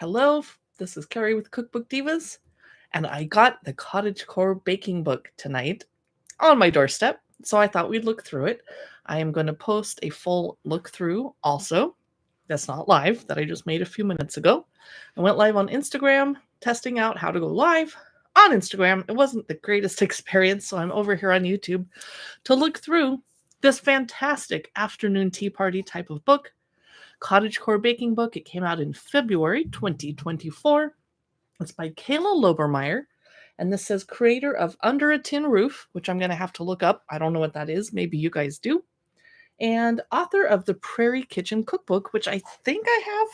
Hello, this is Carrie with Cookbook Divas, and I got the Cottagecore baking book tonight on my doorstep, so I thought we'd look through it. I am going to post a full look through also. That's not live, that I just made a few minutes ago. I went live on Instagram, testing out how to go live on Instagram. It wasn't the greatest experience, so I'm over here on YouTube to look through this fantastic afternoon tea party type of book. Cottagecore baking book. It came out in February 2024. It's by Kayla Lobermeier. And this says creator of Under a Tin Roof, which I'm going to have to look up. I don't know what that is. Maybe you guys do. And author of the Prairie Kitchen Cookbook, which I think I have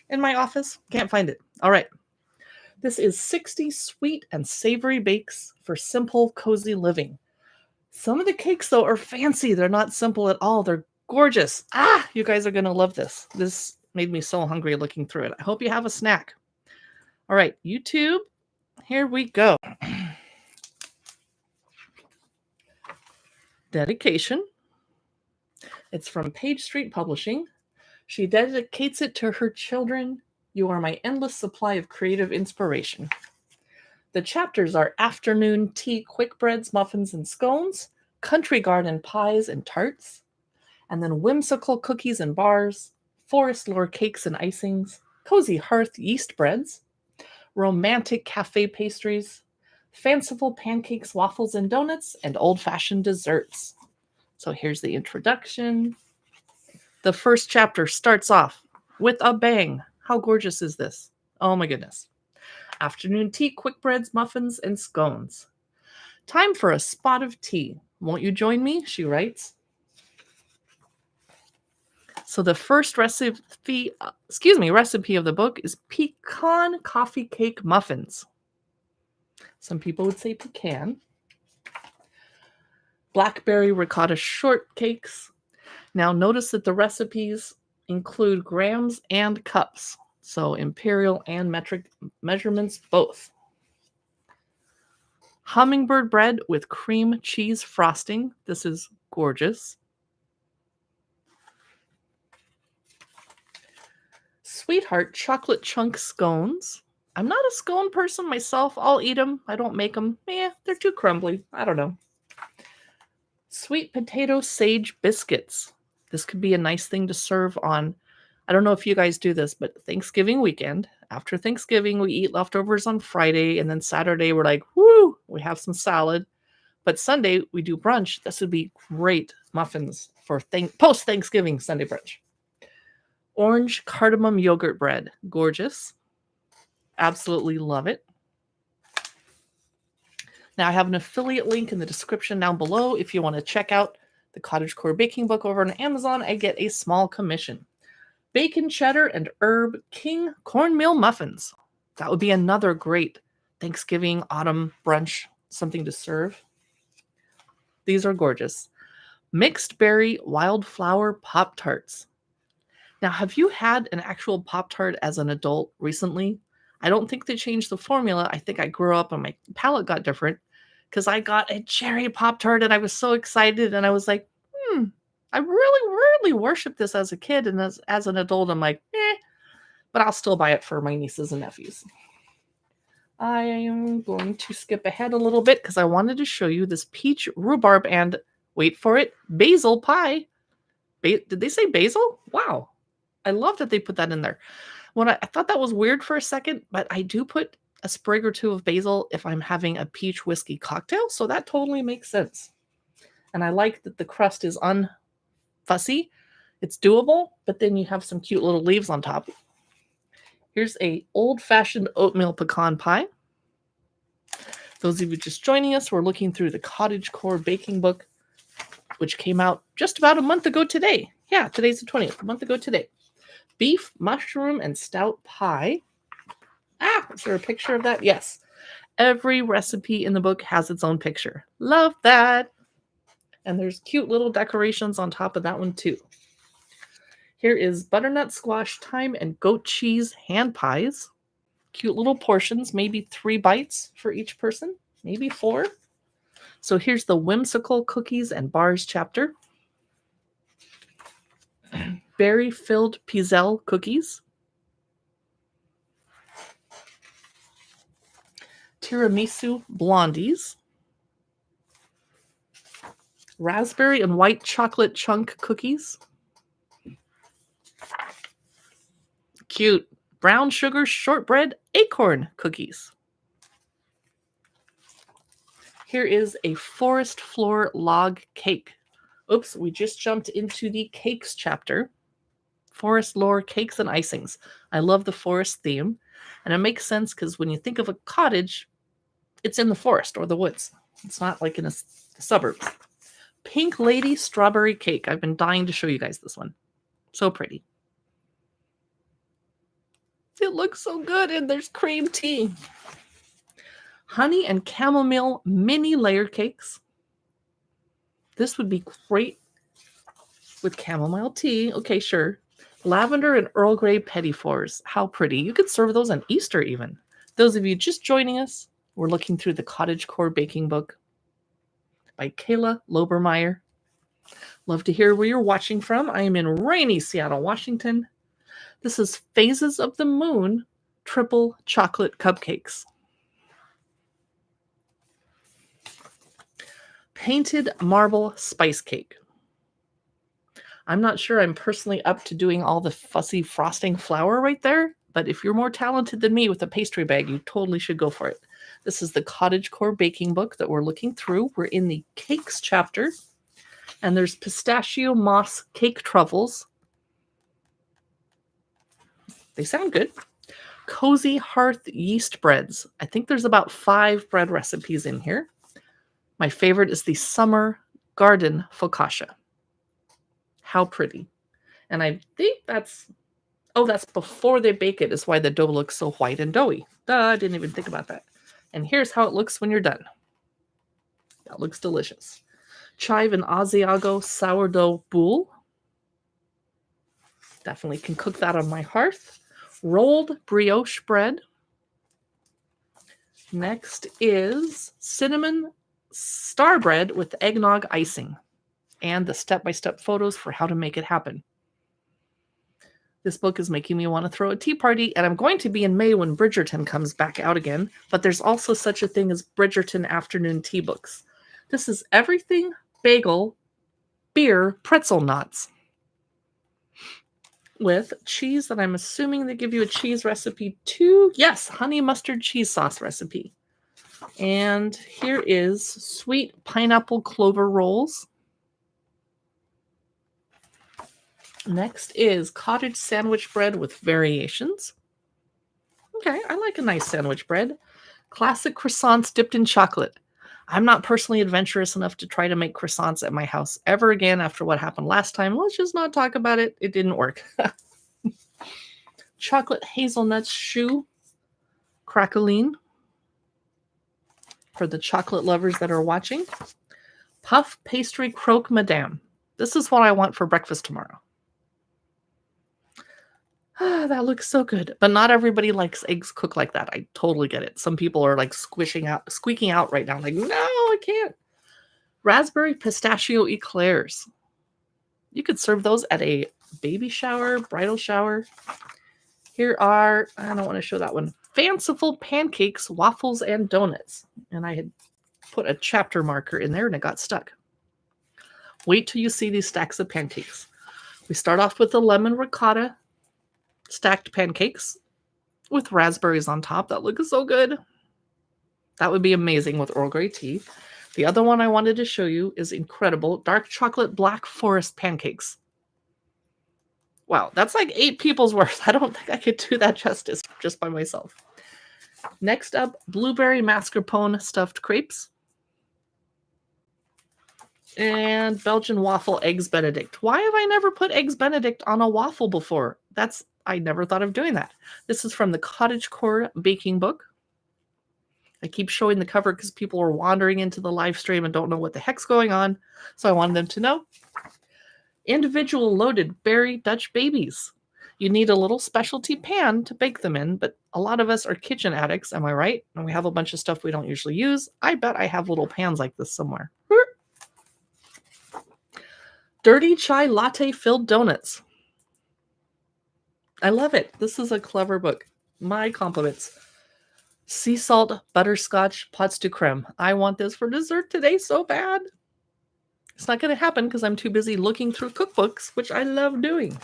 in my office. Can't find it. All right. This is 60 sweet and savory bakes for simple, cozy living. Some of the cakes, though, are fancy. They're not simple at all. They're gorgeous. You guys are going to love this. This made me so hungry looking through it. I hope you have a snack. All right, YouTube, here we go. Dedication. It's from Page Street Publishing. She dedicates it to her children. You are my endless supply of creative inspiration. The chapters are afternoon tea, quick breads, muffins, and scones, country garden pies and tarts, and then whimsical cookies and bars, forest lore cakes and icings, cozy hearth yeast breads, romantic cafe pastries, fanciful pancakes, waffles, and donuts, and old-fashioned desserts. So here's the introduction. The first chapter starts off with a bang. How gorgeous is this? Oh my goodness. Afternoon tea, quick breads, muffins, and scones. Time for a spot of tea. Won't you join me? She writes. So the first recipe of the book is pecan coffee cake muffins. Some people would say pecan. Blackberry ricotta shortcakes. Now notice that the recipes include grams and cups. So imperial and metric measurements both. Hummingbird bread with cream cheese frosting. This is gorgeous. Sweetheart chocolate chunk scones. I'm not a scone person myself. I'll eat them. I don't make them. They're too crumbly. I don't know. Sweet potato sage biscuits. This could be a nice thing to serve on, I don't know if you guys do this, but Thanksgiving weekend. After Thanksgiving, we eat leftovers on Friday, and then Saturday we're like, woo, we have some salad. But Sunday we do brunch. This would be great muffins for post-Thanksgiving Sunday brunch. Orange cardamom yogurt bread. Gorgeous. Absolutely love it. Now I have an affiliate link in the description down below. If you want to check out the Cottagecore baking book over on Amazon, I get a small commission. Bacon cheddar and herb king cornmeal muffins. That would be another great Thanksgiving autumn brunch, something to serve. These are gorgeous. Mixed berry wildflower Pop-Tarts. Now, have you had an actual Pop-Tart as an adult recently? I don't think they changed the formula. I think I grew up and my palate got different because I got a cherry Pop-Tart and I was so excited and I was like, I really worshiped this as a kid, and as an adult, I'm like, but I'll still buy it for my nieces and nephews. I am going to skip ahead a little bit because I wanted to show you this peach rhubarb and, wait for it, basil pie. Did they say basil? Wow. I love that they put that in there. I thought that was weird for a second, but I do put a sprig or two of basil if I'm having a peach whiskey cocktail, so that totally makes sense. And I like that the crust is unfussy. It's doable, but then you have some cute little leaves on top. Here's a old-fashioned oatmeal pecan pie. Those of you just joining us, we're looking through the Cottagecore baking book, which came out just about a month ago today. Yeah, today's the 20th, a month ago today. Beef, mushroom, and stout pie. Is there a picture of that? Yes. Every recipe in the book has its own picture. Love that. And there's cute little decorations on top of that one too. Here is butternut squash, thyme, and goat cheese hand pies. Cute little portions, maybe 3 bites for each person, maybe 4. So here's the whimsical cookies and bars chapter. Berry-filled pizzelle cookies. tiramisu blondies, raspberry and white chocolate chunk cookies, cute brown sugar shortbread acorn cookies. Here is a forest floor log cake. Oops, we just jumped into the cakes chapter. Forest lore cakes and icings. I love the forest theme, and it makes sense because when you think of a cottage, it's in the forest or the woods. It's not like in the suburbs. Pink Lady strawberry cake. I've been dying to show you guys this one. So pretty. It looks so good, and there's cream tea. Honey and chamomile mini layer cakes. This would be great with chamomile tea. Okay, sure. Lavender and Earl Grey petit fours. How pretty. You could serve those on Easter even. Those of you just joining us, we're looking through the Cottagecore baking book by Kayla Lobermeier. Love to hear where you're watching from. I am in rainy Seattle, Washington. This is Phases of the Moon triple chocolate cupcakes. Painted marble spice cake. I'm not sure I'm personally up to doing all the fussy frosting flour right there, but if you're more talented than me with a pastry bag, you totally should go for it. This is the Cottagecore baking book that we're looking through. We're in the cakes chapter, and there's pistachio moss cake truffles. They sound good. Cozy hearth yeast breads. I think there's about 5 bread recipes in here. My favorite is the summer garden focaccia. How pretty. And I think that's before they bake it is why the dough looks so white and doughy. Duh, I didn't even think about that. And here's how it looks when you're done. That looks delicious. Chive and Asiago sourdough boule. Definitely can cook that on my hearth. Rolled brioche bread. Next is cinnamon star bread with eggnog icing and the step-by-step photos for how to make it happen. This book is making me want to throw a tea party, and I'm going to be in May when Bridgerton comes back out again, but there's also such a thing as Bridgerton afternoon tea books. This is everything bagel, beer, pretzel knots with cheese that I'm assuming they give you a cheese recipe too. Yes, honey mustard cheese sauce recipe. And here is sweet pineapple clover rolls. Next is cottage sandwich bread with variations. Okay, I like a nice sandwich bread. Classic croissants dipped in chocolate. I'm not personally adventurous enough to try to make croissants at my house ever again after what happened last time. Let's just not talk about it. It didn't work. Chocolate hazelnut choux craqueline for the chocolate lovers that are watching. Puff pastry croque madame. This is what I want for breakfast tomorrow. That looks so good. But not everybody likes eggs cooked like that. I totally get it. Some people are like squeaking out right now. Like, no, I can't. Raspberry pistachio eclairs. You could serve those at a baby shower, bridal shower. Here are, I don't want to show that one, fanciful pancakes, waffles, and donuts. And I had put a chapter marker in there and it got stuck. Wait till you see these stacks of pancakes. We start off with the lemon ricotta stacked pancakes with raspberries on top. That looks so good. That would be amazing with Earl Grey tea. The other one I wanted to show you is incredible. Dark chocolate black forest pancakes. Wow, that's like 8 people's worth. I don't think I could do that justice just by myself. Next up, blueberry mascarpone stuffed crepes. And Belgian waffle eggs Benedict. Why have I never put eggs Benedict on a waffle before? I never thought of doing that. This is from the Cottagecore baking book. I keep showing the cover because people are wandering into the live stream and don't know what the heck's going on. So I wanted them to know. Individual loaded berry Dutch babies. You need a little specialty pan to bake them in, but a lot of us are kitchen addicts, am I right? And we have a bunch of stuff we don't usually use. I bet I have little pans like this somewhere. Dirty chai latte filled donuts. I love it. This is a clever book. My compliments. Sea salt butterscotch pots de creme. I want this for dessert today so bad. It's not going to happen because I'm too busy looking through cookbooks, which I love doing.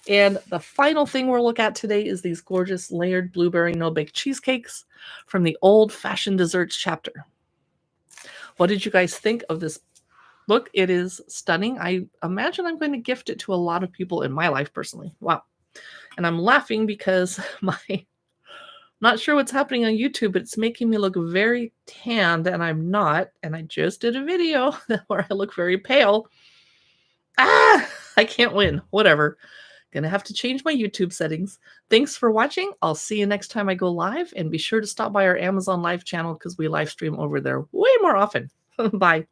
And the final thing we'll look at today is these gorgeous layered blueberry no-bake cheesecakes from the old-fashioned desserts chapter. What did you guys think of this book? It is stunning. I imagine I'm going to gift it to a lot of people in my life personally. Wow. And I'm laughing because not sure what's happening on YouTube, but it's making me look very tanned, and I'm not. And I just did a video where I look very pale. I can't win. Whatever. Gonna have to change my YouTube settings. Thanks for watching. I'll see you next time I go live, and be sure to stop by our Amazon Live channel because we live stream over there way more often. Bye.